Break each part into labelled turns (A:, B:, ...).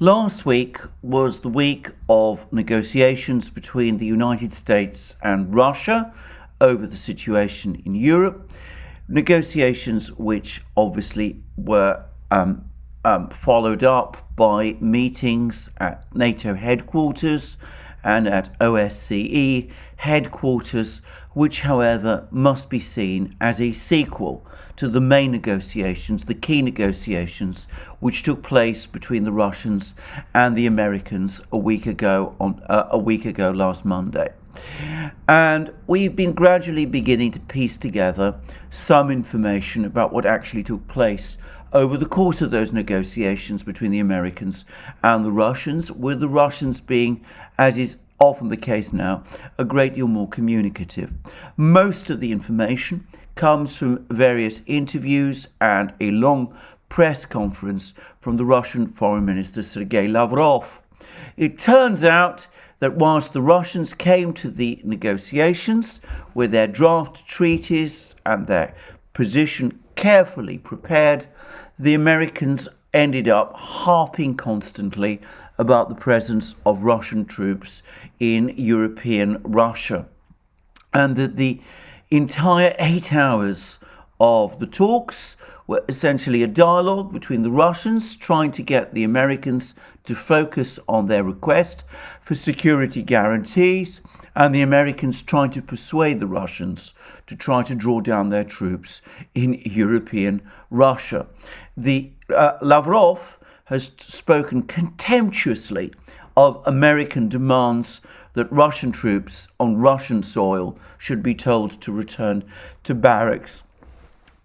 A: Last week was the week of negotiations between the United States and Russia over the situation in Europe. Negotiations which obviously were followed up by meetings at NATO headquarters and at ODYSEE headquarters, which, however, must be seen as a sequel to the main negotiations, the key negotiations, which took place between the Russians and the Americans a week ago last Monday. And we've been gradually beginning to piece together some information about what actually took place over the course of those negotiations between the Americans and the Russians, with the Russians being, as is often the case now, a great deal more communicative. Most of the information comes from various interviews and a long press conference from the Russian Foreign Minister Sergei Lavrov. It turns out that whilst the Russians came to the negotiations with their draft treaties and their position carefully prepared, the Americans ended up harping constantly about the presence of Russian troops in European Russia, and that the entire 8 hours of the talks were essentially a dialogue between the Russians trying to get the Americans to focus on their request for security guarantees, and the Americans trying to persuade the Russians to try to draw down their troops in European Russia. Lavrov has spoken contemptuously of American demands that Russian troops on Russian soil should be told to return to barracks.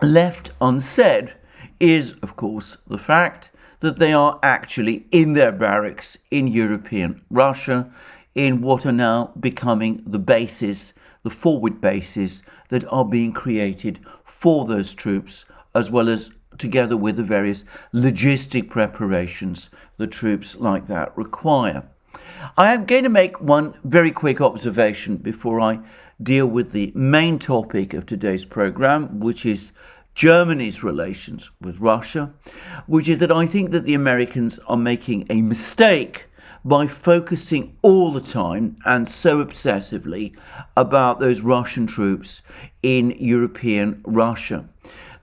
A: Left unsaid is, of course, the fact that they are actually in their barracks in European Russia, in what are now becoming the bases, the forward bases that are being created for those troops, as well as together with the various logistic preparations the troops like that require. I am going to make one very quick observation before I deal with the main topic of today's program, which is Germany's relations with Russia, which is that I think that the Americans are making a mistake by focusing all the time and so obsessively about those Russian troops in European Russia.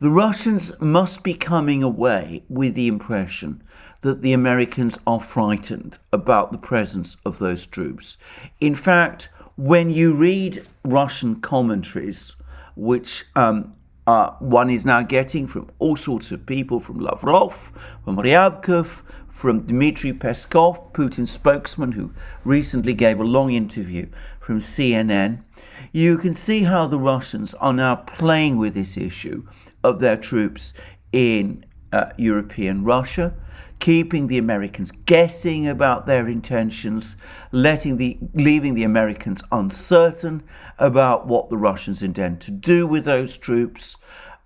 A: The Russians must be coming away with the impression that the Americans are frightened about the presence of those troops. In fact, when you read Russian commentaries, which one is now getting from all sorts of people, from Lavrov, from Ryabkov, from Dmitry Peskov, Putin's spokesman, who recently gave a long interview from CNN, you can see how the Russians are now playing with this issue of their troops in European Russia, keeping the Americans guessing about their intentions, leaving the Americans uncertain about what the Russians intend to do with those troops,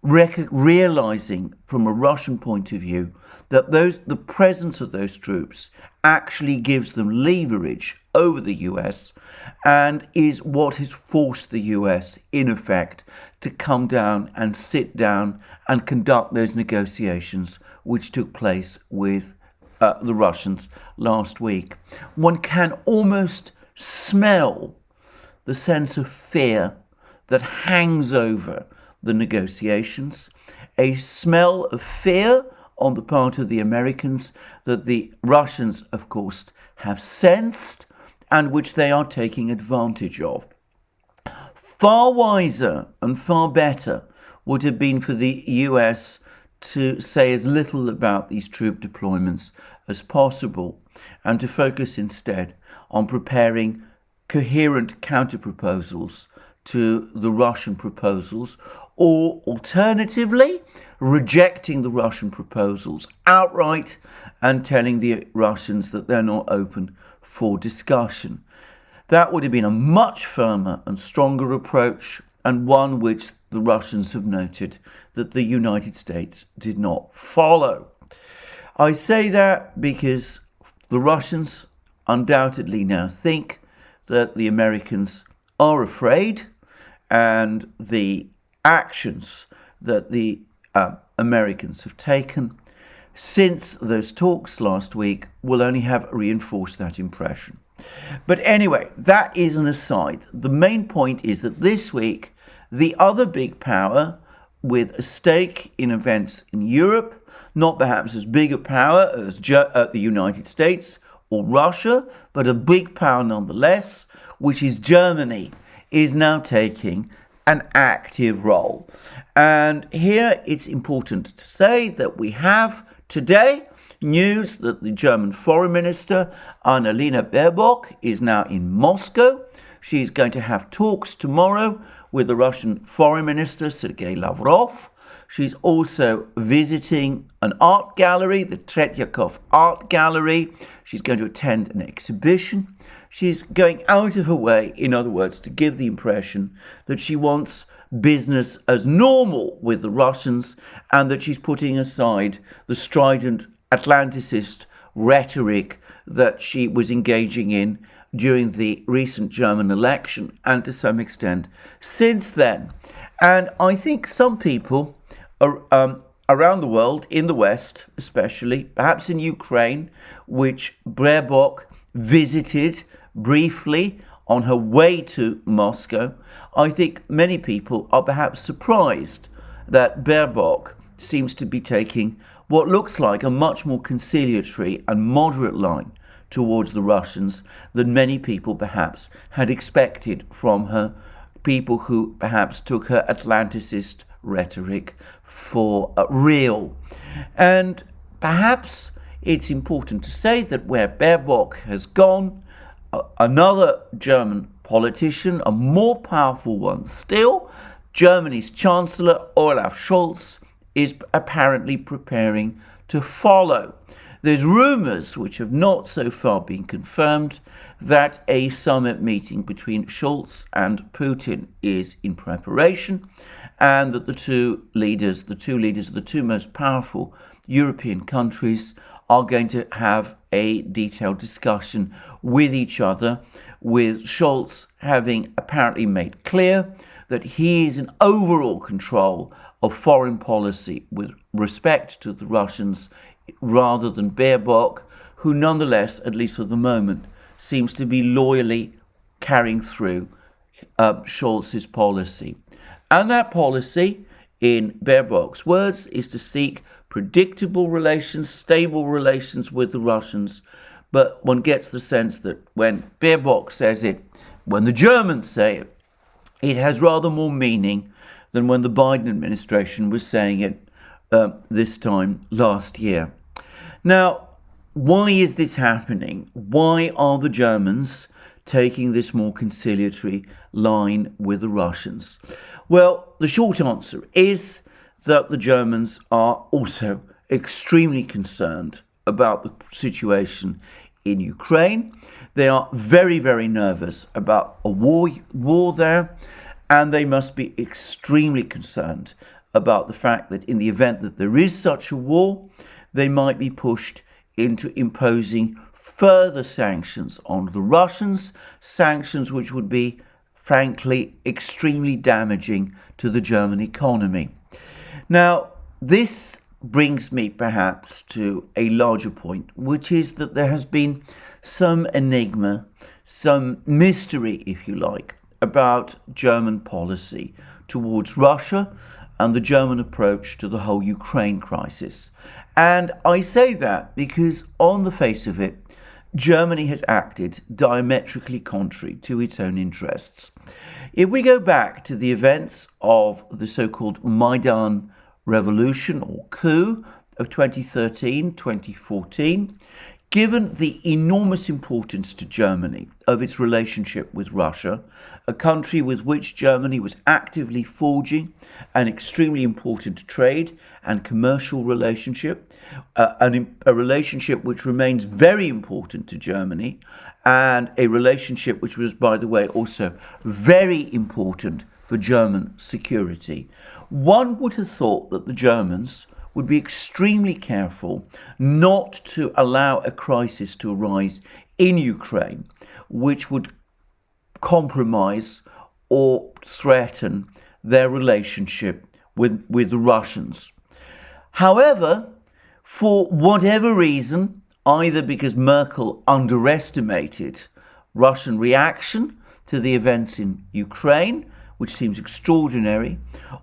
A: realizing from a Russian point of view that the presence of those troops actually gives them leverage over the US and is what has forced the US, in effect, to come down and sit down and conduct those negotiations which took place with the Russians last week. One can almost smell the sense of fear that hangs over the negotiations, a smell of fear on the part of the Americans that the Russians, of course, have sensed and which they are taking advantage of. Far wiser and far better would have been for the US to say as little about these troop deployments as possible and to focus instead on preparing coherent counter-proposals to the Russian proposals, or alternatively rejecting the Russian proposals outright and telling the Russians that they're not open for discussion. That would have been a much firmer and stronger approach, and one which the Russians have noted that the United States did not follow. I say that because the Russians undoubtedly now think that the Americans are afraid, and the actions that the Americans have taken since those talks last week will only have reinforced that impression. But anyway, that is an aside. The main point is that this week, the other big power with a stake in events in Europe, not perhaps as big a power as the United States or Russia, but a big power nonetheless, which is Germany, is now taking an active role. And here it's important to say that we have today news that the German Foreign Minister, Annalena Baerbock, is now in Moscow. She's going to have talks tomorrow with the Russian Foreign Minister, Sergei Lavrov. She's also visiting an art gallery, the Tretyakov Art Gallery. She's going to attend an exhibition. She's going out of her way, in other words, to give the impression that she wants business as normal with the Russians and that she's putting aside the strident Atlanticist rhetoric that she was engaging in during the recent German election and to some extent since then. And I think some people around the world, in the West especially, perhaps in Ukraine, which Baerbock visited briefly on her way to Moscow, I think many people are perhaps surprised that Baerbock seems to be taking what looks like a much more conciliatory and moderate line towards the Russians than many people perhaps had expected from her, people who perhaps took her Atlanticist rhetoric for real. And perhaps it's important to say that where Baerbock has gone, another German politician, a more powerful one still, Germany's Chancellor Olaf Scholz, is apparently preparing to follow. There's rumours, which have not so far been confirmed, that a summit meeting between Scholz and Putin is in preparation, and that the two leaders of the two most powerful European countries are going to have a detailed discussion with each other, with Scholz having apparently made clear that he is in overall control of foreign policy with respect to the Russians rather than Baerbock, who nonetheless, at least for the moment, seems to be loyally carrying through Scholz's policy. And that policy, in Baerbock's words, is to seek predictable relations, stable relations with the Russians. But one gets the sense that when Baerbock says it, when the Germans say it, it has rather more meaning than when the Biden administration was saying it this time last year. Now, why is this happening? Why are the Germans taking this more conciliatory line with the Russians? Well, the short answer is that the Germans are also extremely concerned about the situation in Ukraine. They are very, very nervous about a war there, and they must be extremely concerned about the fact that in the event that there is such a war, they might be pushed into imposing further sanctions on the Russians, sanctions which would be, frankly, extremely damaging to the German economy. Now, this brings me perhaps to a larger point, which is that there has been some enigma, some mystery, if you like, about German policy towards Russia and the German approach to the whole Ukraine crisis. And I say that because on the face of it, Germany has acted diametrically contrary to its own interests. If we go back to the events of the so-called Maidan revolution or coup of 2013-2014, given the enormous importance to Germany of its relationship with Russia, a country with which Germany was actively forging an extremely important trade and commercial relationship, a relationship which remains very important to Germany, and a relationship which was, by the way, also very important for German security. One would have thought that the Germans would be extremely careful not to allow a crisis to arise in Ukraine, which would compromise or threaten their relationship with the Russians. However, For whatever reason, either because Merkel underestimated Russian reaction to the events in Ukraine, which seems extraordinary,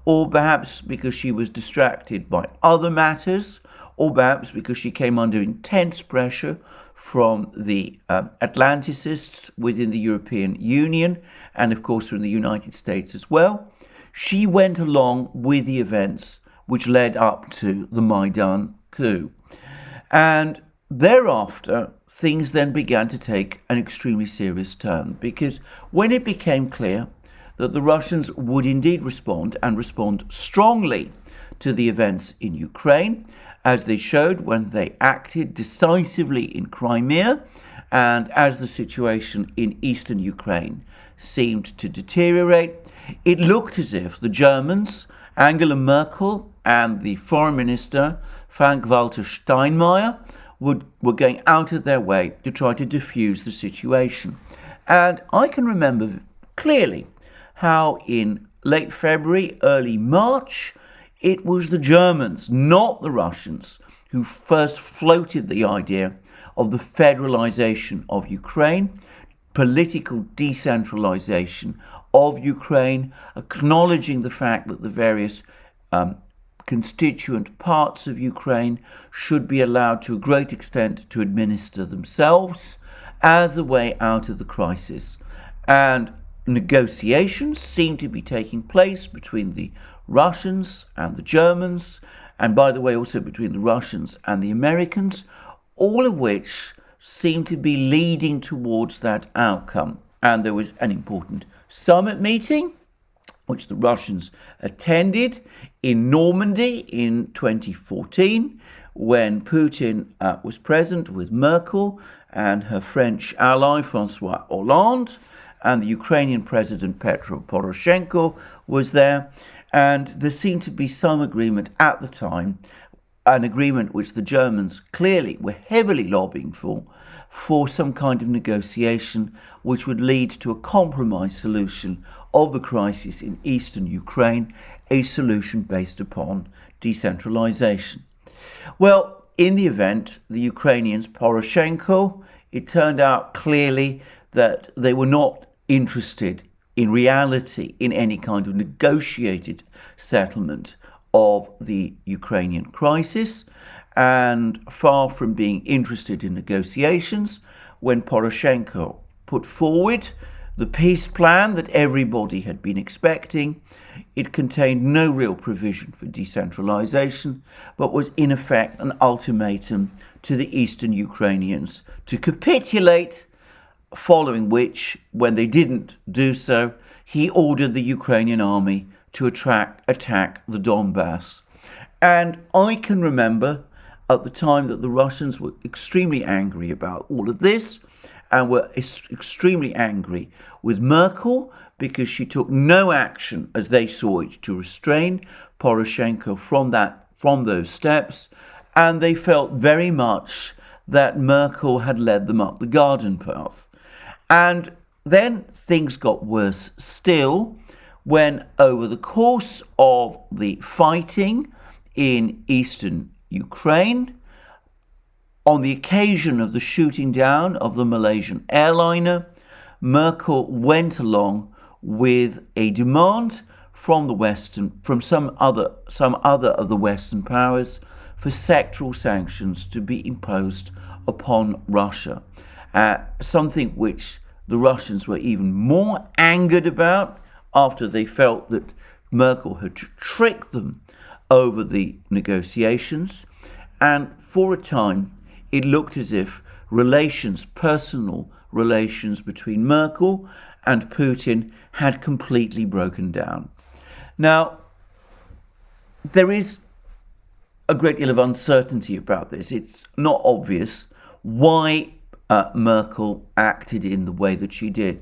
A: or perhaps because she was distracted by other matters, or perhaps because she came under intense pressure from the Atlanticists within the European Union, and of course from the United States as well, she went along with the events which led up to the Maidan coup. And thereafter, things then began to take an extremely serious turn, because when it became clear that the Russians would indeed respond, and respond strongly, to the events in Ukraine, as they showed when they acted decisively in Crimea, and as the situation in eastern Ukraine seemed to deteriorate, it looked as if the Germans, Angela Merkel and the Foreign Minister Frank-Walter Steinmeier, were going out of their way to try to diffuse the situation. And I can remember clearly how in late February, early March, it was the Germans, not the Russians, who first floated the idea of the federalization of Ukraine, political decentralization of Ukraine, acknowledging the fact that the various constituent parts of Ukraine should be allowed to a great extent to administer themselves as a way out of the crisis. And negotiations seem to be taking place between the Russians and the Germans, and by the way also between the Russians and the Americans, all of which seem to be leading towards that outcome. And there was an important summit meeting which the Russians attended in Normandy in 2014, when Putin was present with Merkel and her French ally François Hollande, and the Ukrainian President Petro Poroshenko was there. And there seemed to be some agreement at the time, an agreement which the Germans clearly were heavily lobbying for some kind of negotiation which would lead to a compromise solution of the crisis in eastern Ukraine, a solution based upon decentralization. Well, in the event, the Ukrainians, Poroshenko, it turned out clearly that they were not interested in reality in any kind of negotiated settlement of the Ukrainian crisis, and far from being interested in negotiations, when Poroshenko put forward the peace plan that everybody had been expecting, it contained no real provision for decentralization, but was in effect an ultimatum to the eastern Ukrainians to capitulate, following which, when they didn't do so, he ordered the Ukrainian army to attack the Donbass. And I can remember at the time that the Russians were extremely angry about all of this, and were extremely angry with Merkel because she took no action, as they saw it, to restrain Poroshenko from those steps, and they felt very much that Merkel had led them up the garden path. And then things got worse still when, over the course of the fighting in eastern Ukraine, on the occasion of the shooting down of the Malaysian airliner, Merkel went along with a demand from some other of the Western powers for sectoral sanctions to be imposed upon Russia. Something which the Russians were even more angered about after they felt that Merkel had tricked them over the negotiations. And for a time, it looked as if personal relations between Merkel and Putin had completely broken down. Now, there is a great deal of uncertainty about this. It's not obvious why Merkel acted in the way that she did.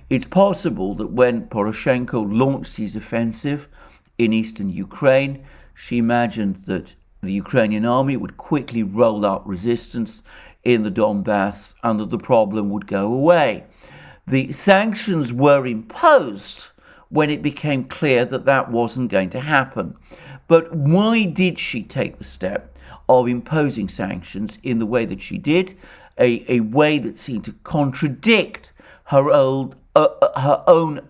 A: It's possible that when Poroshenko launched his offensive in eastern Ukraine, she imagined that the Ukrainian army would quickly roll out resistance in the Donbass and that the problem would go away. The sanctions were imposed when it became clear that that wasn't going to happen. But why did she take the step of imposing sanctions in the way that she did, a way that seemed to contradict her own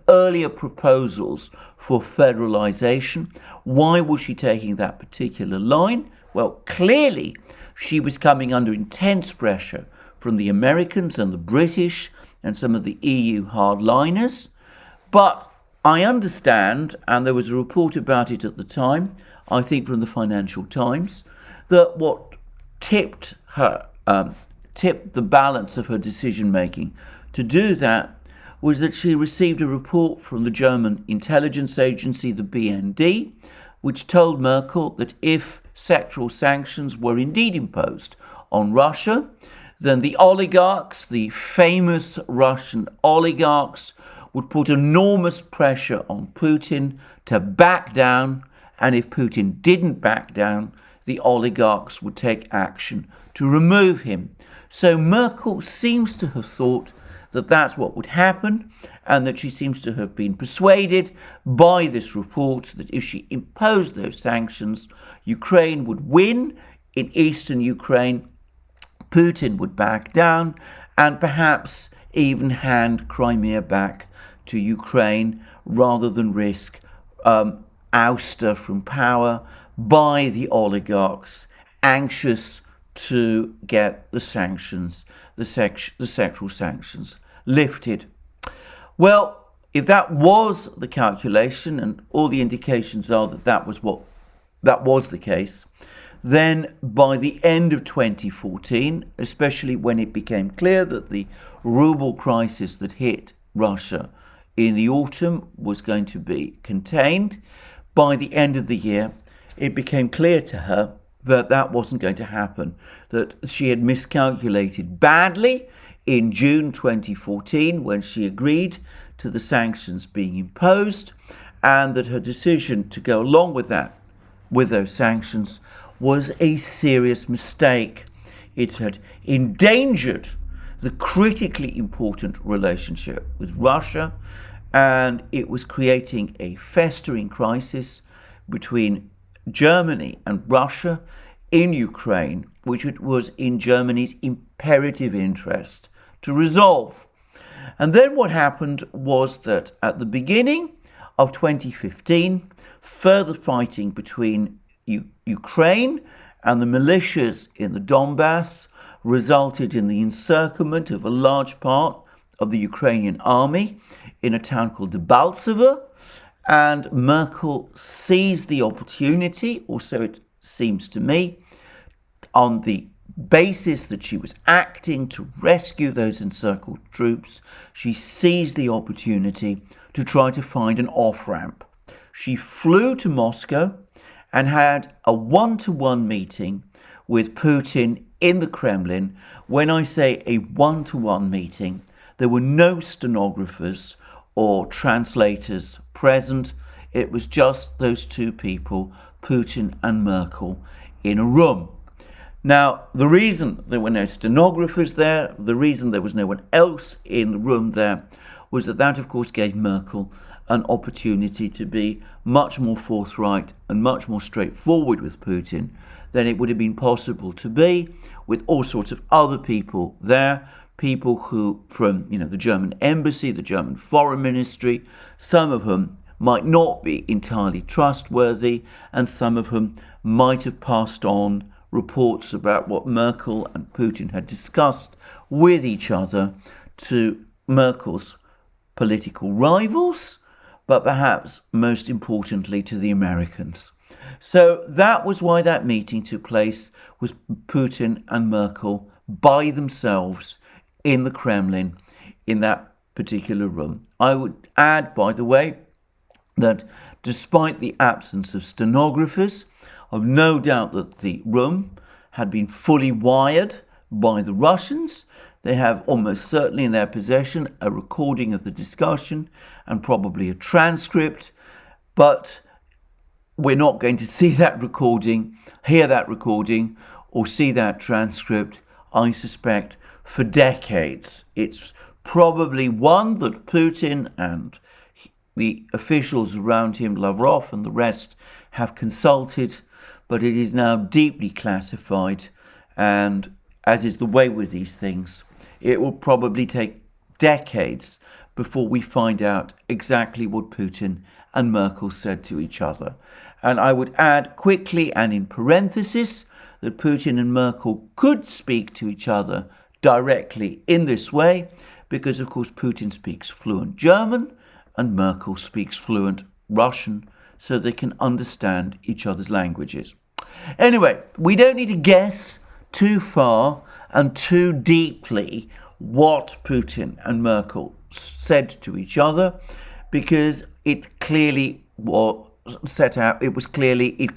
A: earlier proposals for federalization. Why was she taking that particular line? Well, clearly she was coming under intense pressure from the Americans and the British and some of the EU hardliners. But I understand, and there was a report about it at the time, I think from the Financial Times, that what tipped the balance of her decision-making to do that was that she received a report from the German intelligence agency, the BND, which told Merkel that if sectoral sanctions were indeed imposed on Russia, then the oligarchs, the famous Russian oligarchs, would put enormous pressure on Putin to back down, and if Putin didn't back down, the oligarchs would take action to remove him. So Merkel seems to have thought that that's what would happen, and that she seems to have been persuaded by this report that if she imposed those sanctions, Ukraine would win in eastern Ukraine, Putin would back down, and perhaps even hand Crimea back to Ukraine rather than risk ouster from power by the oligarchs anxious to get the sanctions, the sectoral sanctions, lifted. Well, if that was the calculation, and all the indications are that that was the case, then by the end of 2014, especially when it became clear that the ruble crisis that hit Russia in the autumn was going to be contained, by the end of the year, it became clear to her that that wasn't going to happen, that she had miscalculated badly in June 2014 when she agreed to the sanctions being imposed, and that her decision to go along with those sanctions, was a serious mistake. It had endangered the critically important relationship with Russia, and it was creating a festering crisis between Germany and Russia in Ukraine, which it was in Germany's imperative interest to resolve. And then what happened was that at the beginning of 2015, further fighting between Ukraine and the militias in the Donbass resulted in the encirclement of a large part of the Ukrainian army in a town called Debaltseve, and Merkel seized the opportunity, or so it seems to me, on the basis that she was acting to rescue those encircled troops. She seized the opportunity to try to find an off-ramp. She flew to Moscow and had a one-to-one meeting with Putin in the Kremlin. When I say a one-to-one meeting, there were no stenographers or translators present. It was just those two people, Putin and Merkel, in a room. Now, the reason there were no stenographers there, the reason there was no one else in the room there, was that of course gave Merkel an opportunity to be much more forthright and much more straightforward with Putin than it would have been possible to be with all sorts of other people there, people who from the German embassy, the German foreign ministry, some of whom might not be entirely trustworthy, and some of whom might have passed on reports about what Merkel and Putin had discussed with each other to Merkel's political rivals, but perhaps most importantly to the Americans. So that was why that meeting took place with Putin and Merkel by themselves in the Kremlin in that particular room. I would add, by the way, that despite the absence of stenographers, I've no doubt that the room had been fully wired by the Russians. They have almost certainly in their possession a recording of the discussion and probably a transcript, but we're not going to see that recording, hear that recording, or see that transcript, I suspect, for decades. It's probably one that Putin and the officials around him, Lavrov and the rest, have consulted, but it is now deeply classified, and as is the way with these things, it will probably take decades before we find out exactly what Putin and Merkel said to each other. And I would add quickly and in parenthesis that Putin and Merkel could speak to each other directly in this way, because of course Putin speaks fluent German and Merkel speaks fluent Russian, so they can understand each other's languages. Anyway, we don't need to guess too far and too deeply what Putin and Merkel said to each other, because it clearly was set out, it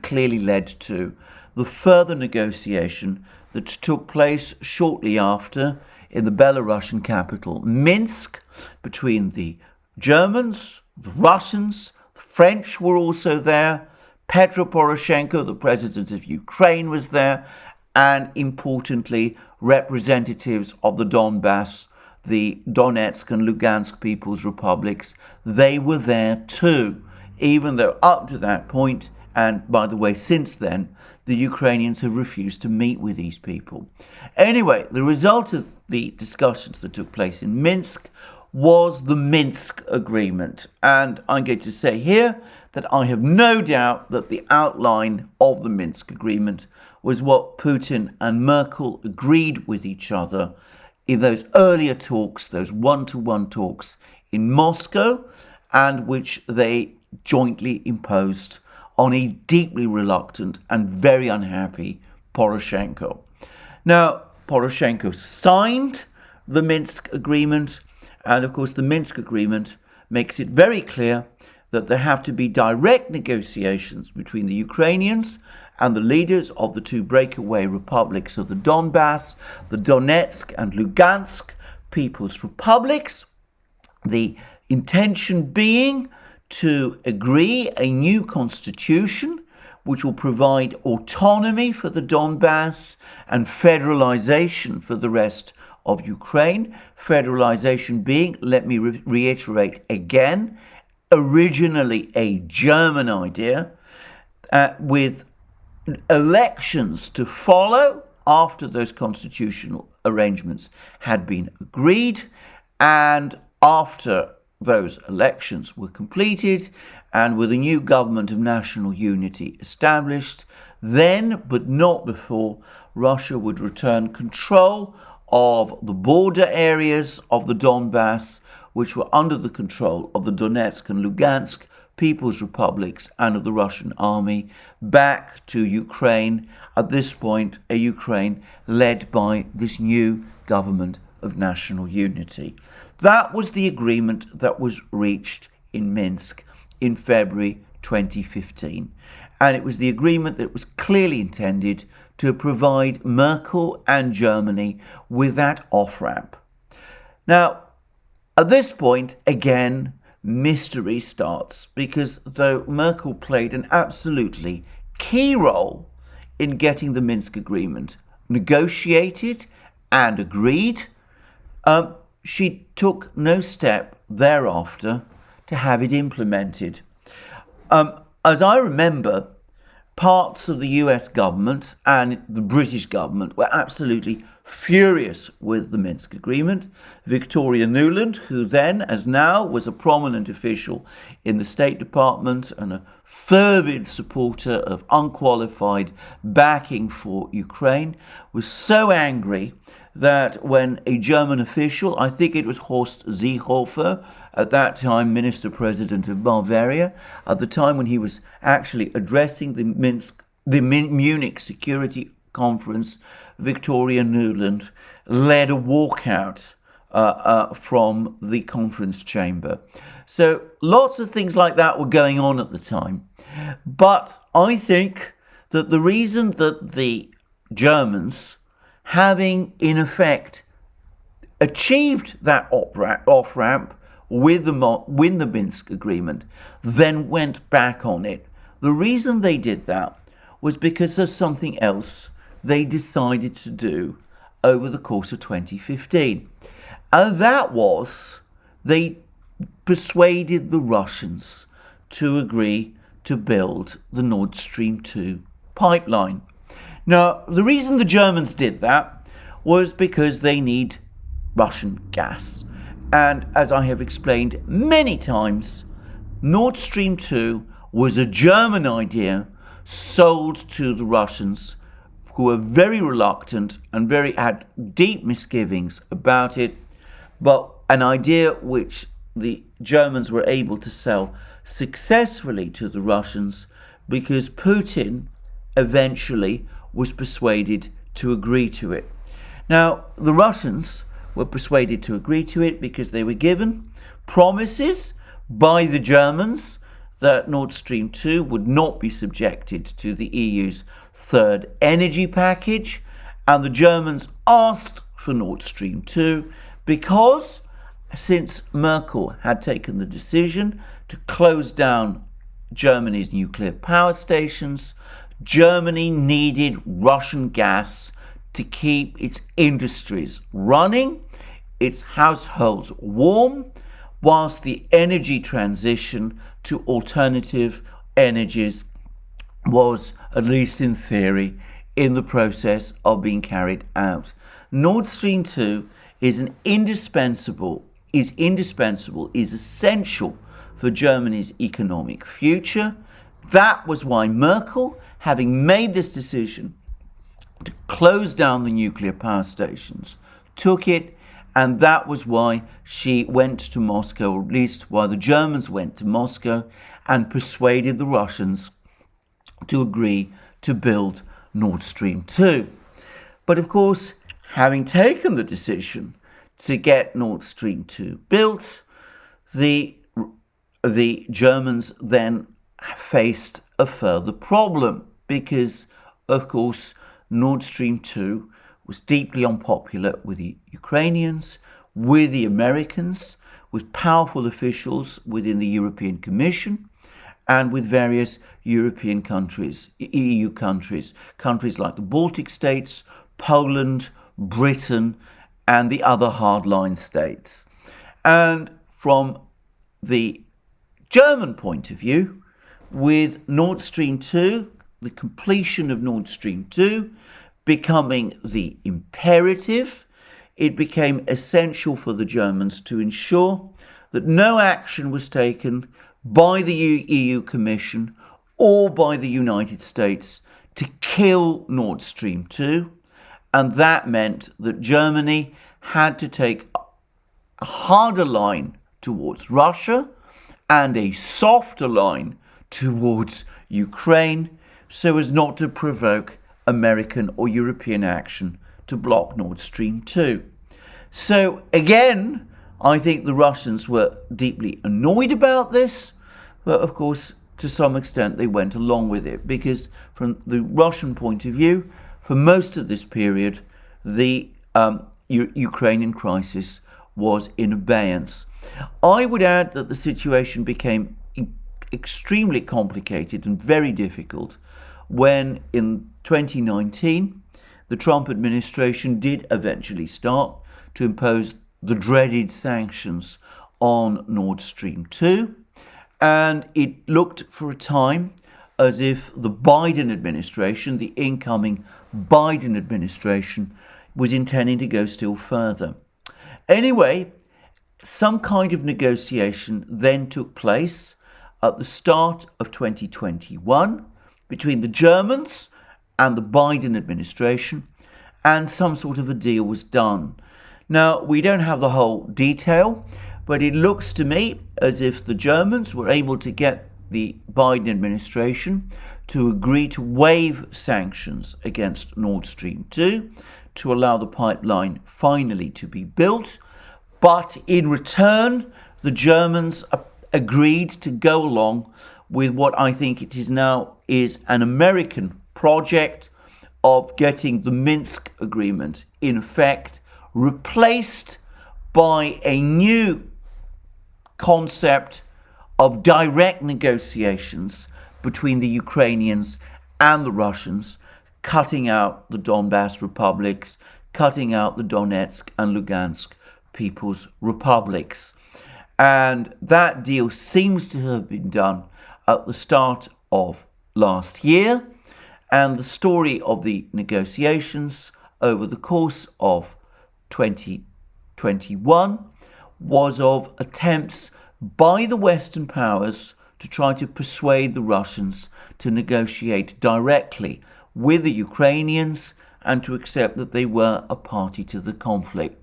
A: clearly led to the further negotiation that took place shortly after in the Belarusian capital Minsk between the Germans, the Russians, the French were also there, Petro Poroshenko, the president of Ukraine, was there, and importantly, representatives of the Donbass, the Donetsk and Lugansk People's Republics, they were there too, even though up to that point, and by the way, since then, the Ukrainians have refused to meet with these people. Anyway, the result of the discussions that took place in Minsk was the Minsk Agreement. And I'm going to say here that I have no doubt that the outline of the Minsk Agreement was what Putin and Merkel agreed with each other in those earlier talks, those one-to-one talks in Moscow, and which they jointly imposed on a deeply reluctant and very unhappy Poroshenko. Now, Poroshenko signed the Minsk Agreement, and of course the Minsk Agreement makes it very clear that there have to be direct negotiations between the Ukrainians and the leaders of the two breakaway republics of the Donbass, the Donetsk and Lugansk People's Republics. The intention being to agree a new constitution which will provide autonomy for the Donbass and federalization for the rest of Ukraine. Federalization being, let me reiterate again, originally a German idea, with elections to follow after those constitutional arrangements had been agreed, and after those elections were completed and with a new government of national unity established, then, but not before, Russia would return control of the border areas of the Donbass, which were under the control of the Donetsk and Lugansk People's Republics and of the Russian army, back to Ukraine, at this point a Ukraine led by this new government of national unity. That was the agreement that was reached in Minsk in February 2015. And it was the agreement that was clearly intended to provide Merkel and Germany with that off-ramp. Now, at this point, again, mystery starts, because though Merkel played an absolutely key role in getting the Minsk Agreement negotiated and agreed, she took no step thereafter to have it implemented. As I remember, parts of the US government and the British government were absolutely furious with the Minsk Agreement. Victoria Nuland, who then, as now, was a prominent official in the State Department and a fervid supporter of unqualified backing for Ukraine, was so angry that when a German official, I think it was Horst Seehofer, at that time Minister-President of Bavaria, at the time when he was actually addressing the Munich Security Conference, Victoria Nuland led a walkout from the conference chamber. So lots of things like that were going on at the time. But I think that the reason that the Germans, having in effect achieved that off-ramp with the Minsk Agreement, then went back on it, the reason they did that was because of something else they decided to do over the course of 2015. And that was, they persuaded the Russians to agree to build the Nord Stream 2 pipeline. Now, the reason the Germans did that was because they need Russian gas. And as I have explained many times, Nord Stream 2 was a German idea sold to the Russians, who were very reluctant and had deep misgivings about it, but an idea which the Germans were able to sell successfully to the Russians because Putin eventually was persuaded to agree to it. Now, the Russians were persuaded to agree to it because they were given promises by the Germans that Nord Stream 2 would not be subjected to the EU's third energy package, and the Germans asked for Nord Stream 2 because since Merkel had taken the decision to close down Germany's nuclear power stations, Germany needed Russian gas to keep its industries running, its households warm, whilst the energy transition to alternative energies was, at least in theory, in the process of being carried out. Nord Stream 2 is essential for Germany's economic future. That was why Merkel, having made this decision to close down the nuclear power stations, took it, and that was why she went to Moscow, or at least why the Germans went to Moscow and persuaded the Russians to agree to build Nord Stream 2. But of course, having taken the decision to get Nord Stream 2 built, the Germans then faced a further problem because, of course, Nord Stream 2 was deeply unpopular with the Ukrainians, with the Americans, with powerful officials within the European Commission, and with various European countries, EU countries like the Baltic states, Poland, Britain, and the other hardline states. And from the German point of view, with Nord Stream 2, the completion of Nord Stream 2 becoming the imperative, it became essential for the Germans to ensure that no action was taken by the EU Commission or by the United States to kill Nord Stream 2. And that meant that Germany had to take a harder line towards Russia and a softer line towards Ukraine so as not to provoke American or European action to block Nord Stream 2. So again, I think the Russians were deeply annoyed about this, but of course, to some extent, they went along with it because from the Russian point of view, for most of this period, the Ukrainian crisis was in abeyance. I would add that the situation became extremely complicated and very difficult when in 2019 the Trump administration did eventually start to impose the dreaded sanctions on Nord Stream 2, and it looked for a time as if the Biden administration, the incoming Biden administration, was intending to go still further. Anyway, some kind of negotiation then took place at the start of 2021 between the Germans and the Biden administration, and some sort of a deal was done. Now, we don't have the whole detail, but it looks to me as if the Germans were able to get the Biden administration to agree to waive sanctions against Nord Stream 2 to allow the pipeline finally to be built. But in return, the Germans agreed to go along with what I think it is now is an American project of getting the Minsk Agreement in effect replaced by a new concept of direct negotiations between the Ukrainians and the Russians, cutting out the Donbass republics, cutting out the Donetsk and Lugansk People's Republics. And that deal seems to have been done at the start of last year. And the story of the negotiations over the course of 2021 was of attempts by the Western powers to try to persuade the Russians to negotiate directly with the Ukrainians and to accept that they were a party to the conflict.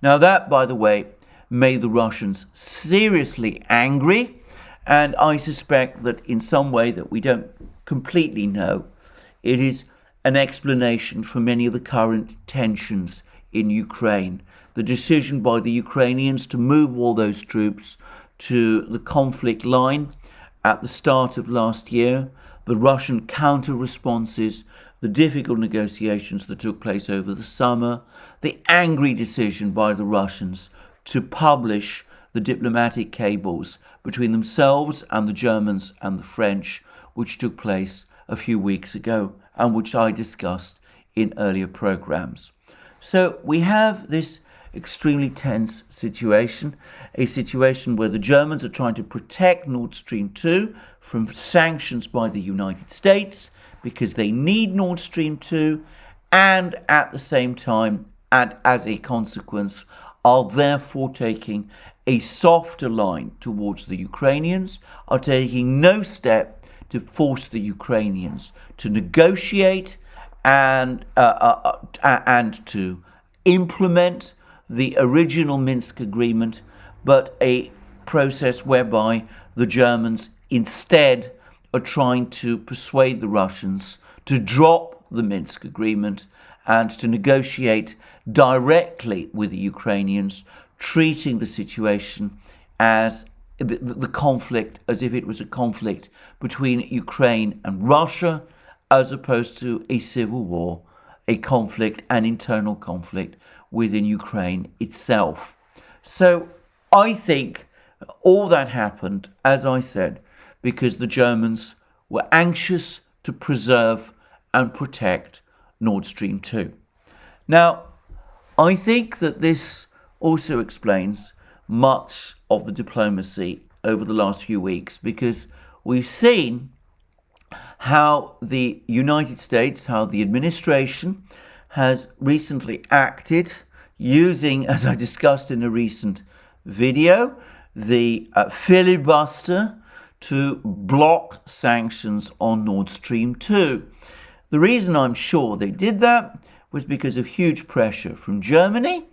A: Now that, by the way, made the Russians seriously angry, and I suspect that in some way that we don't completely know, it is an explanation for many of the current tensions in Ukraine. The decision by the Ukrainians to move all those troops to the conflict line at the start of last year, the Russian counter-responses, the difficult negotiations that took place over the summer, the angry decision by the Russians to publish the diplomatic cables between themselves and the Germans and the French, which took place a few weeks ago and which I discussed in earlier programs. So we have this extremely tense situation, a situation where the Germans are trying to protect Nord Stream 2 from sanctions by the United States because they need Nord Stream 2, and at the same time, and as a consequence, are therefore taking a softer line towards the Ukrainians, are taking no step to force the Ukrainians to negotiate and to implement the original Minsk Agreement, but a process whereby the Germans instead are trying to persuade the Russians to drop the Minsk Agreement and to negotiate directly with the Ukrainians, treating the situation as the conflict as if it was a conflict between Ukraine and Russia, as opposed to a civil war, a conflict, an internal conflict within Ukraine itself. So I think all that happened, as I said, because the Germans were anxious to preserve and protect Nord Stream 2. Now, I think that this also explains much of the diplomacy over the last few weeks, because we've seen how the United States, how the administration has recently acted using, as I discussed in a recent video, the filibuster to block sanctions on Nord Stream 2. The reason I'm sure they did that was because of huge pressure from Germany,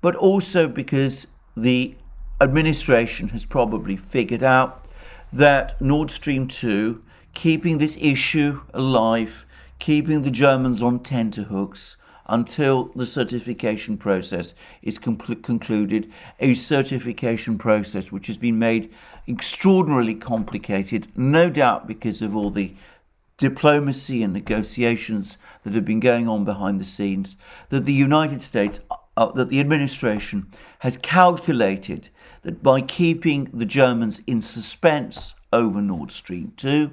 A: but also because the administration has probably figured out that Nord Stream 2, keeping this issue alive, keeping the Germans on tenterhooks until the certification process is concluded, a certification process which has been made extraordinarily complicated, no doubt because of all the diplomacy and negotiations that have been going on behind the scenes, that the United States, that the administration has calculated that by keeping the Germans in suspense over Nord Stream 2,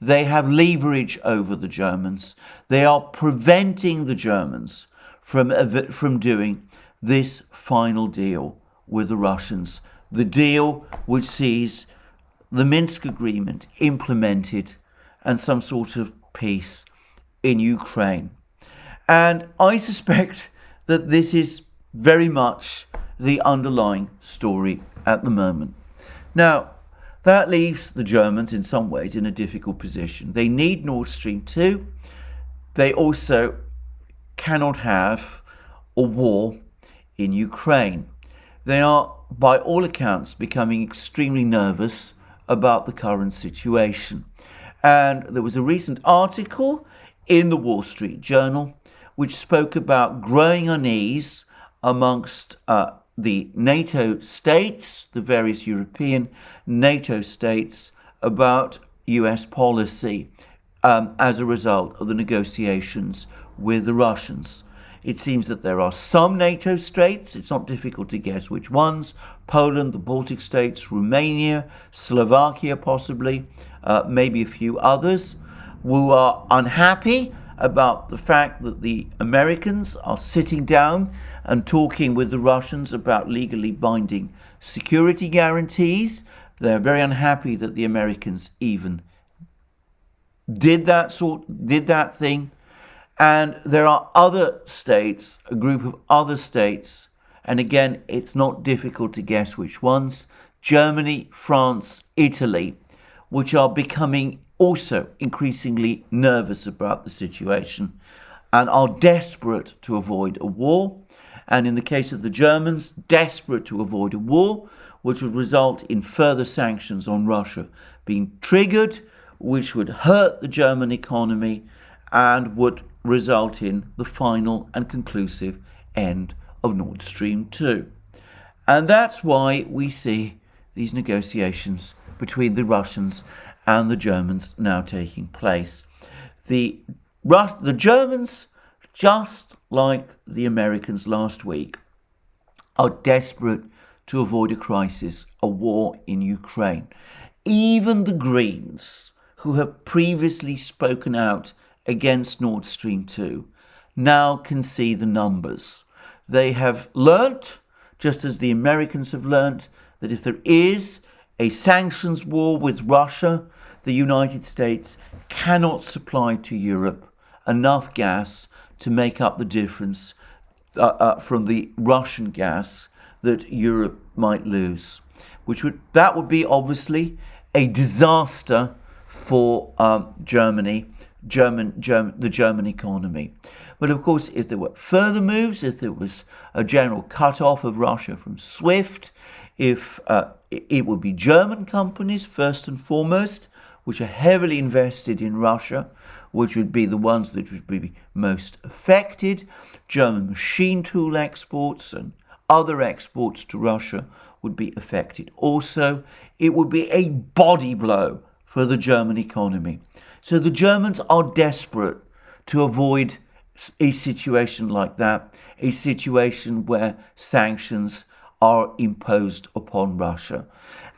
A: they have leverage over the Germans. They are preventing the Germans from doing this final deal with the Russians, the deal which sees the Minsk Agreement implemented and some sort of peace in Ukraine. And I suspect that this is very much the underlying story at the moment. Now, that leaves the Germans in some ways in a difficult position. They need Nord Stream 2. They also cannot have a war in Ukraine. They are, by all accounts, becoming extremely nervous about the current situation. And there was a recent article in the Wall Street Journal which spoke about growing unease amongst the NATO states, the various European NATO states, about US policy as a result of the negotiations with the Russians. It seems that there are some NATO states, it's not difficult to guess which ones, Poland, the Baltic states, Romania, Slovakia possibly, maybe a few others, who are unhappy about the fact that the Americans are sitting down and talking with the Russians about legally binding security guarantees. They're very unhappy that the Americans even did that thing. And there are other states, a group of other states, and again, it's not difficult to guess which ones, Germany, France, Italy, which are becoming also increasingly nervous about the situation and are desperate to avoid a war. And in the case of the Germans, desperate to avoid a war, which would result in further sanctions on Russia being triggered, which would hurt the German economy and would result in the final and conclusive end of Nord Stream 2. And that's why we see these negotiations between the Russians and the Germans now taking place. The Germans, just like the Americans last week, are desperate to avoid a crisis, a war in Ukraine. Even the Greens, who have previously spoken out against Nord Stream 2, now can see the numbers. They have learnt, just as the Americans have learnt, that if there is a sanctions war with Russia, the United States cannot supply to Europe enough gas to make up the difference from the Russian gas that Europe might lose, that would be obviously a disaster for Germany, the German economy. But of course, if there were further moves, if there was a general cut-off of Russia from SWIFT, if it would be German companies, first and foremost, which are heavily invested in Russia, which would be the ones that would be most affected. German machine tool exports and other exports to Russia would be affected. Also, it would be a body blow for the German economy. So the Germans are desperate to avoid a situation like that, a situation where sanctions are imposed upon Russia.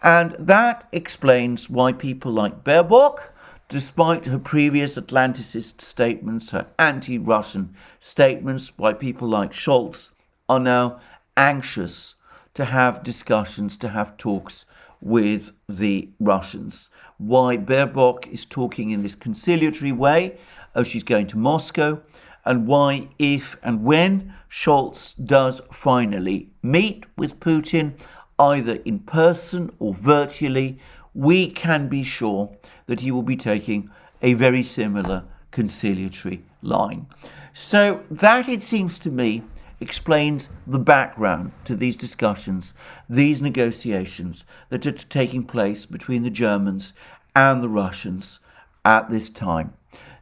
A: And that explains why people like Baerock, despite her previous Atlanticist statements, her anti-Russian statements, why people like Scholz are now anxious to have discussions, to have talks with the Russians. Why Baerock is talking in this conciliatory way as she's going to Moscow, and why, if and when Scholz does finally meet with Putin, either in person or virtually, we can be sure that he will be taking a very similar conciliatory line. So that, it seems to me, explains the background to these discussions, these negotiations that are taking place between the Germans and the Russians at this time.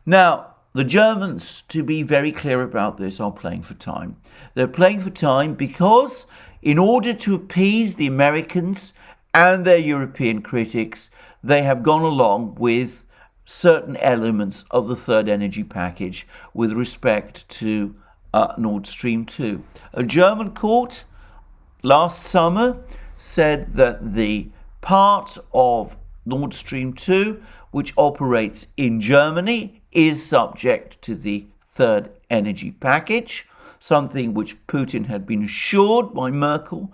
A: Now, the Germans, to be very clear about this, are playing for time. They're playing for time because, in order to appease the Americans and their European critics, they have gone along with certain elements of the third energy package with respect to Nord Stream 2. A German court last summer said that the part of Nord Stream 2 which operates in Germany is subject to the third energy package, something which Putin had been assured by Merkel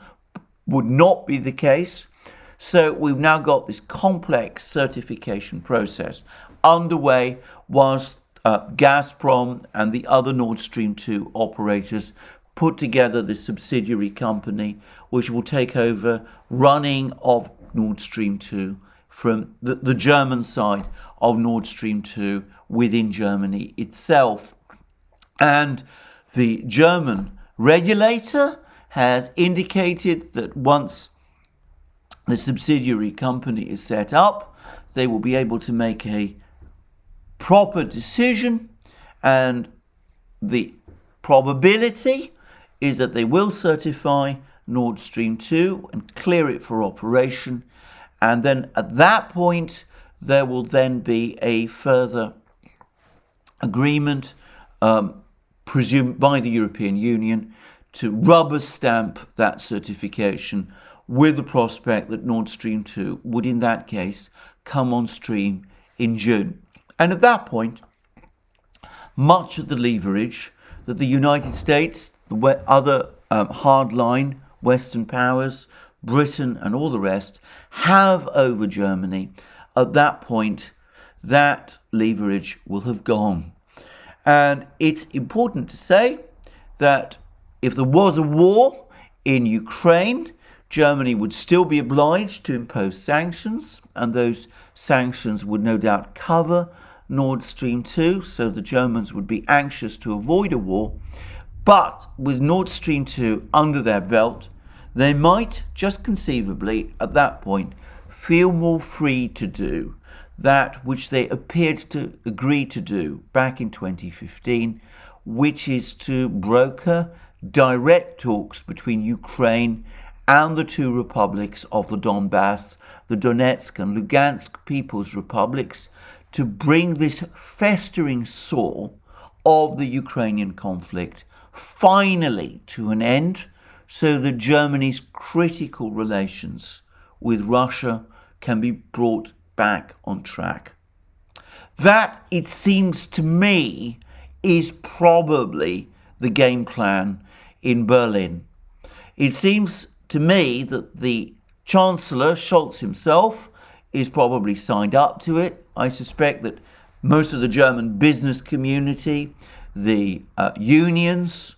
A: would not be the case. So we've now got this complex certification process underway whilst Gazprom and the other Nord Stream 2 operators put together this subsidiary company which will take over running of Nord Stream 2 from the German side of Nord Stream 2 within Germany itself. And the German regulator has indicated that once the subsidiary company is set up, they will be able to make a proper decision, and the probability is that they will certify Nord Stream 2 and clear it for operation, and then at that point there will then be a further agreement presumed by the European Union to rubber stamp that certification, with the prospect that Nord Stream 2 would in that case come on stream in June. And at that point, much of the leverage that the United States, the other hardline Western powers, Britain and all the rest, have over Germany, at that point that leverage will have gone. And it's important to say that if there was a war in Ukraine, Germany would still be obliged to impose sanctions, and those sanctions would no doubt cover Nord Stream 2, so the Germans would be anxious to avoid a war. But with Nord Stream 2 under their belt, they might, just conceivably, at that point, feel more free to do that which they appeared to agree to do back in 2015, which is to broker direct talks between Ukraine and the two republics of the Donbass, the Donetsk and Lugansk People's Republics, to bring this festering sore of the Ukrainian conflict finally to an end, so that Germany's critical relations with Russia can be brought back on track. That, it seems to me, is probably the game plan in Berlin. It seems to me that the Chancellor, Scholz himself, is probably signed up to it. I suspect that most of the German business community, the unions,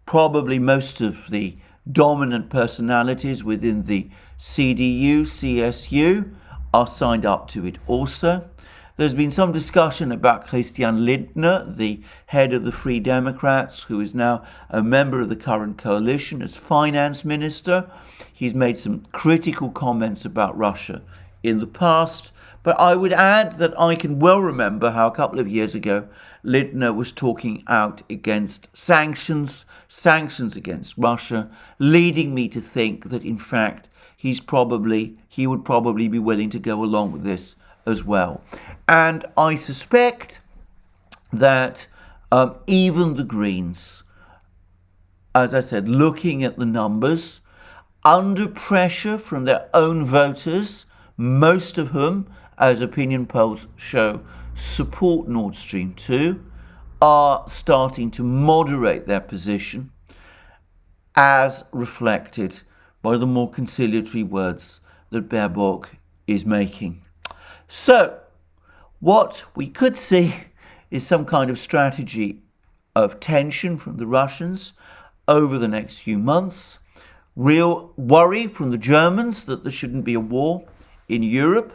A: probably most of the dominant personalities within the CDU, CSU, are signed up to it also. There's been some discussion about Christian Lindner, the head of the Free Democrats, who is now a member of the current coalition as finance minister. He's made some critical comments about Russia in the past. But I would add that I can well remember how a couple of years ago, Lindner was talking out against sanctions against Russia, leading me to think that, in fact, he would probably be willing to go along with this as well. And I suspect that even the Greens, as I said, looking at the numbers, under pressure from their own voters, most of whom, as opinion polls show, support Nord Stream 2, are starting to moderate their position, as reflected by the more conciliatory words that Baerock is making. So, what we could see is some kind of strategy of tension from the Russians over the next few months, real worry from the Germans that there shouldn't be a war in Europe,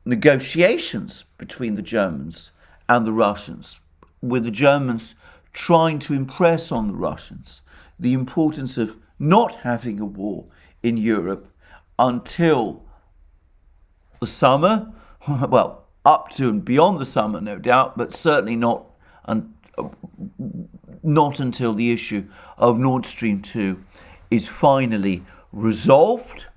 A: negotiations between the Germans and the Russians, with the Germans trying to impress on the Russians the importance of not having a war in Europe until the summer, well, up to and beyond the summer, no doubt, but certainly not until the issue of Nord Stream 2 is finally resolved,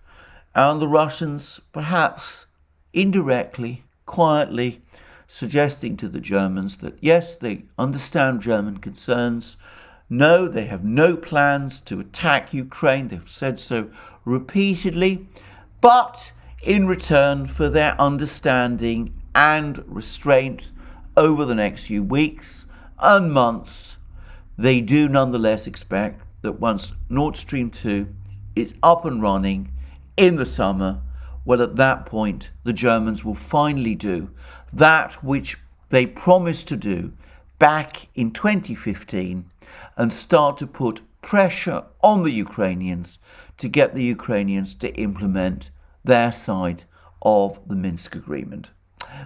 A: and the Russians perhaps indirectly, quietly suggesting to the Germans that yes, they understand German concerns. No, they have no plans to attack Ukraine. They've said so repeatedly. But in return for their understanding and restraint over the next few weeks and months, they do nonetheless expect that once Nord Stream 2 is up and running in the summer, well, at that point, the Germans will finally do that which they promised to do back in 2015 and start to put pressure on the Ukrainians to get the Ukrainians to implement their side of the Minsk Agreement.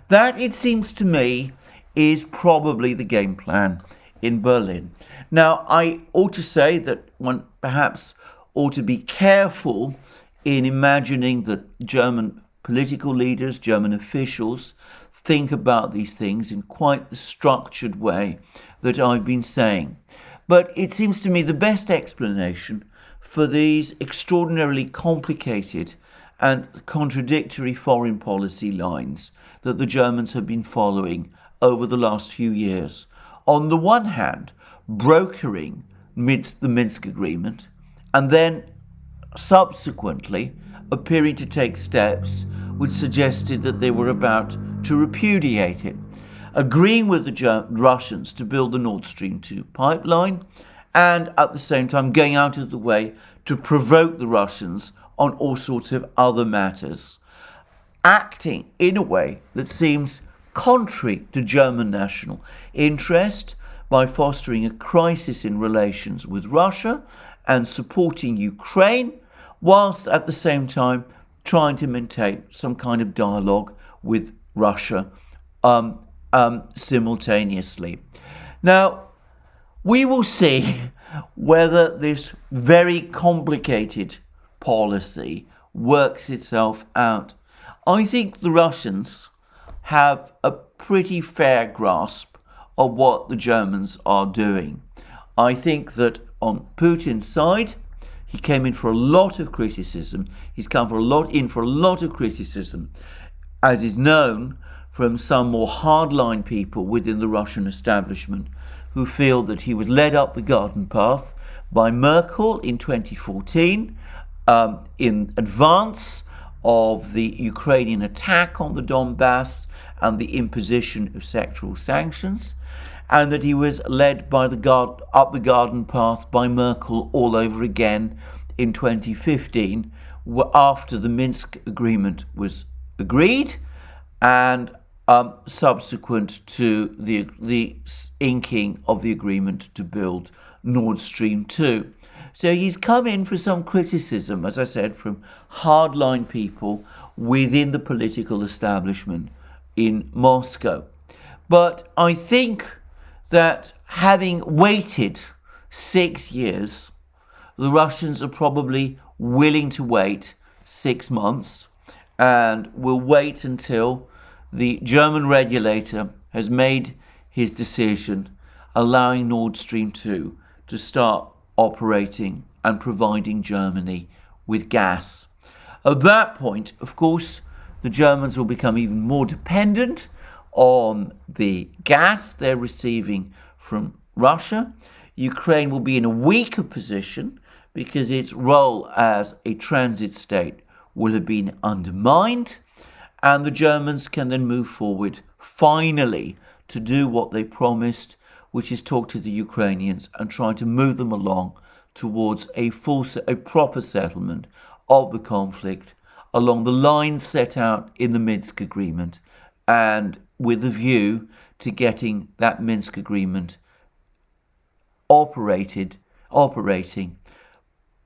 A: That, it seems to me, is probably the game plan in Berlin. Now, I ought to say that one perhaps ought to be careful in imagining that German political leaders, German officials, think about these things in quite the structured way that I've been saying. But it seems to me the best explanation for these extraordinarily complicated and contradictory foreign policy lines that the Germans have been following over the last few years. On the one hand, brokering the Minsk Agreement, and then subsequently appearing to take steps which suggested that they were about to repudiate it, agreeing with the Russians to build the Nord Stream 2 pipeline, and at the same time going out of the way to provoke the Russians on all sorts of other matters, acting in a way that seems contrary to German national interest by fostering a crisis in relations with Russia and supporting Ukraine, whilst at the same time trying to maintain some kind of dialogue with Russia simultaneously. Now, we will see whether this very complicated policy works itself out. I think the Russians have a pretty fair grasp of what the Germans are doing. I think that on Putin's side, he came in for a lot of criticism. He's come in for a lot of criticism, as is known from some more hardline people within the Russian establishment who feel that he was led up the garden path by Merkel in 2014 in advance of the Ukrainian attack on the Donbass and the imposition of sectoral sanctions, and that he was led by up the garden path by Merkel all over again in 2015 after the Minsk Agreement was agreed and subsequent to the inking of the agreement to build Nord Stream 2. So he's come in for some criticism, as I said, from hardline people within the political establishment in Moscow. But I think that having waited 6 years, the Russians are probably willing to wait 6 months and will wait until the German regulator has made his decision, allowing Nord Stream 2 to start operating and providing Germany with gas. At that point, of course, the Germans will become even more dependent on the gas they're receiving from Russia. Ukraine will be in a weaker position because its role as a transit state will have been undermined, and the Germans can then move forward finally to do what they promised, which is talk to the Ukrainians and try to move them along towards a proper settlement of the conflict along the lines set out in the Minsk Agreement, and with a view to getting that Minsk Agreement operating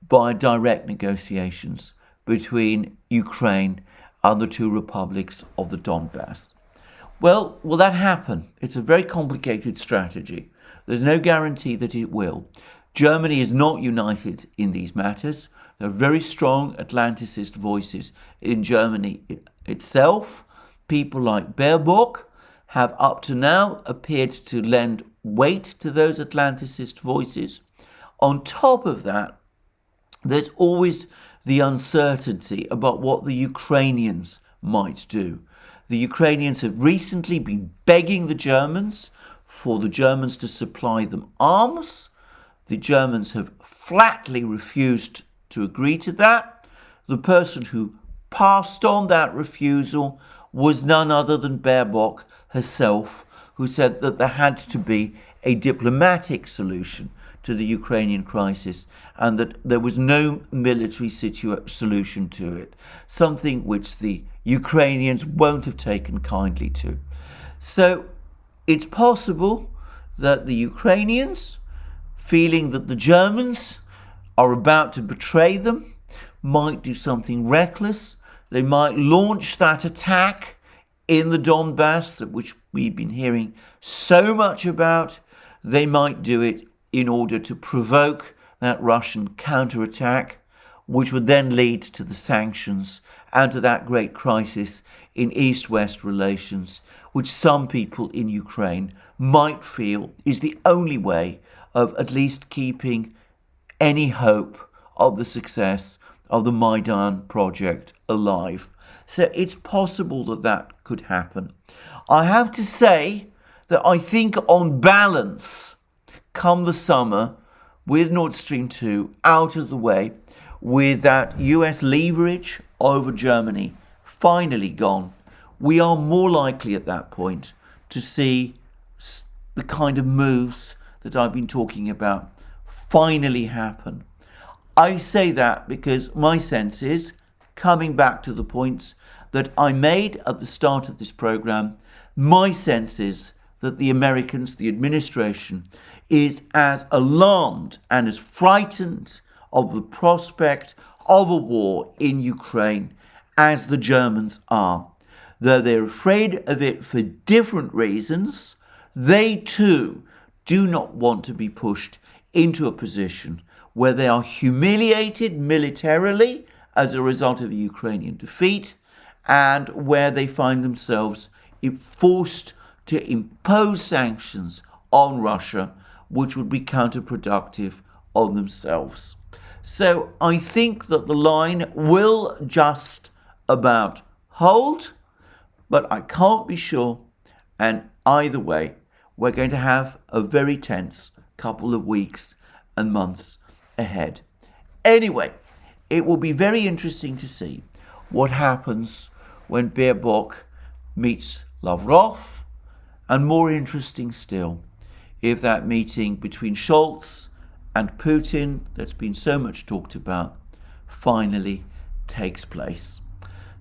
A: by direct negotiations between Ukraine and the two republics of the Donbass. Well, will that happen? It's a very complicated strategy. There's no guarantee that it will. Germany is not united in these matters. There are very strong Atlanticist voices in Germany itself. People like Baerock have up to now appeared to lend weight to those Atlanticist voices. On top of that, there's always the uncertainty about what the Ukrainians might do. The Ukrainians have recently been begging the Germans for the Germans to supply them arms. The Germans have flatly refused to agree to that. The person who passed on that refusal was none other than Baerock herself, who said that there had to be a diplomatic solution to the Ukrainian crisis and that there was no military solution to it, something which the Ukrainians won't have taken kindly to. So it's possible that the Ukrainians, feeling that the Germans are about to betray them, might do something reckless. They might launch that attack in the Donbass, which we've been hearing so much about. They might do it in order to provoke that Russian counterattack, which would then lead to the sanctions and to that great crisis in East-West relations, which some people in Ukraine might feel is the only way of at least keeping any hope of the success of the Maidan project alive. So it's possible that that could happen. I have to say that I think on balance, come the summer, with Nord Stream 2 out of the way, with that US leverage over Germany finally gone, we are more likely at that point to see the kind of moves that I've been talking about finally happen. I say that because my sense is, coming back to the points that I made at the start of this program, My sense is that the Americans, the administration, is as alarmed and as frightened of the prospect of a war in Ukraine as the Germans are. Though they're afraid of it for different reasons, they too do not want to be pushed into a position where they are humiliated militarily as a result of a Ukrainian defeat, and where they find themselves forced to impose sanctions on Russia, which would be counterproductive on themselves. So I think that the line will just about hold, but I can't be sure. And either way, we're going to have a very tense couple of weeks and months ahead. Anyway, it will be very interesting to see what happens when Baerock meets Lavrov, and more interesting still, if that meeting between Scholz and Putin that's been so much talked about finally takes place.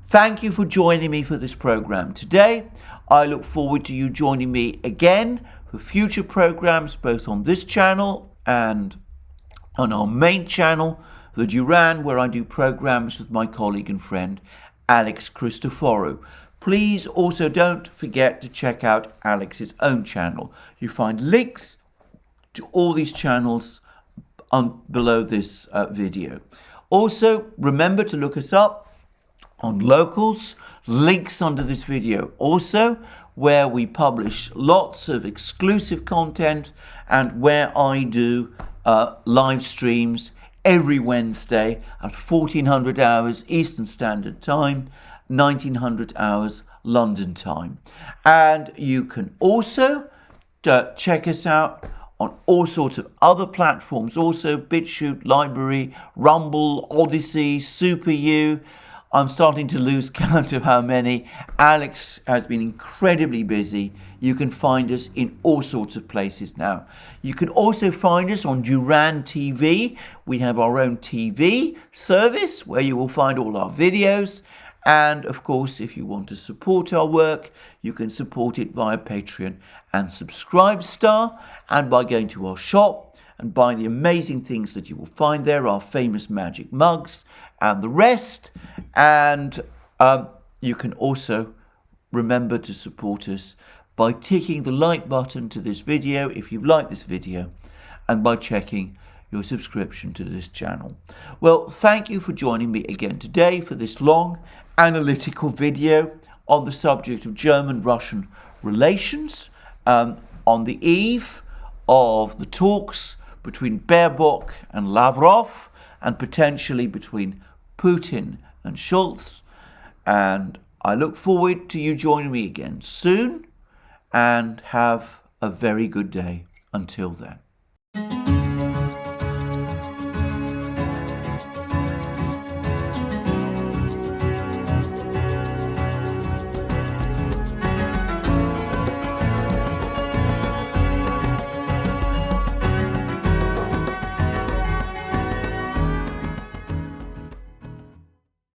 A: Thank you for joining me for this program today. I look forward to you joining me again for future programs, both on this channel and on our main channel, the Duran, where I do programs with my colleague and friend Alex Christoforou. Please also don't forget to check out Alex's own channel. You find links to all these channels below this video. Also, remember to look us up on Locals, links under this video also, where we publish lots of exclusive content and where I do live streams every Wednesday at 1400 hours Eastern Standard Time, 1900 hours London time. And you can also check us out on all sorts of other platforms, also BitChute, Library, Rumble, ODYSEE, SuperU. I'm starting to lose count of how many. Alex has been incredibly busy. You can find us in all sorts of places now. You can also find us on Duran TV. We have our own TV service where you will find all our videos. And of course, if you want to support our work, you can support it via Patreon and Subscribestar, and by going to our shop and buying the amazing things that you will find there, our famous magic mugs and the rest. And you can also remember to support us by ticking the like button to this video if you've liked this video, and by checking your subscription to this channel. Well, thank you for joining me again today for this long analytical video on the subject of German-Russian relations on the eve of the talks between Baerock and Lavrov, and potentially between Putin and Scholz. And I look forward to you joining me again soon, and have a very good day until then.